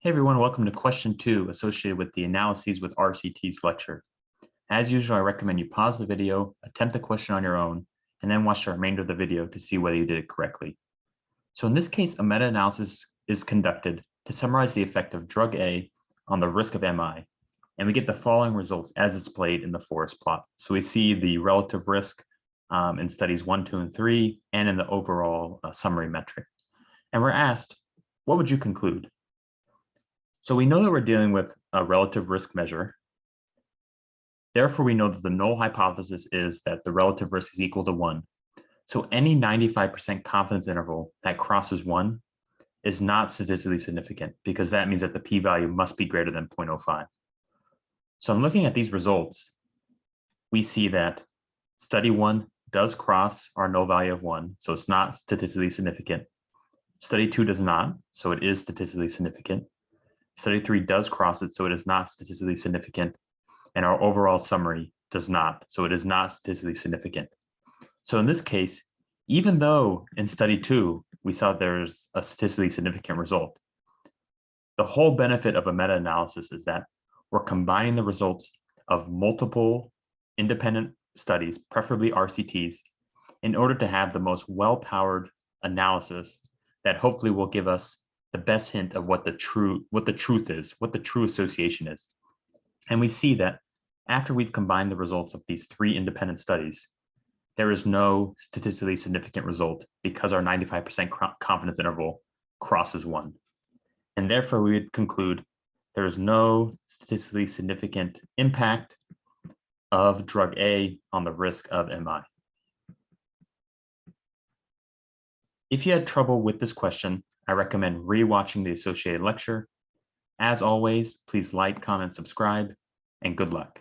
Hey everyone, welcome to question 2 associated with the Analyses with RCTs lecture. As usual, I recommend you pause the video, attempt the question on your own, and then watch the remainder of the video to see whether you did it correctly. So in this case, a meta-analysis is conducted to summarize the effect of drug A on the risk of MI, and we get the following results as displayed in the forest plot. So we see the relative risk in studies 1, 2, and 3, and in the overall summary metric. And we're asked, what would you conclude? So we know that we're dealing with a relative risk measure. Therefore, we know that the null hypothesis is that the relative risk is equal to 1. So any 95% confidence interval that crosses 1 is not statistically significant, because that means that the p-value must be greater than 0.05. So I'm looking at these results. We see that study 1 does cross our null value of 1, so it's not statistically significant. Study 2 does not, so it is statistically significant. Study 3 does cross it, so it is not statistically significant. And our overall summary does not, so it is not statistically significant. So in this case, even though in study 2, we saw there's a statistically significant result, the whole benefit of a meta-analysis is that we're combining the results of multiple independent studies, preferably RCTs, in order to have the most well-powered analysis that hopefully will give us the best hint of what the truth is, what the true association is. And we see that after we've combined the results of these 3 independent studies, there is no statistically significant result because our 95% confidence interval crosses 1. And therefore, we would conclude there is no statistically significant impact of drug A on the risk of MI. If you had trouble with this question, I recommend re-watching the associated lecture. As always, please like, comment, subscribe, and good luck.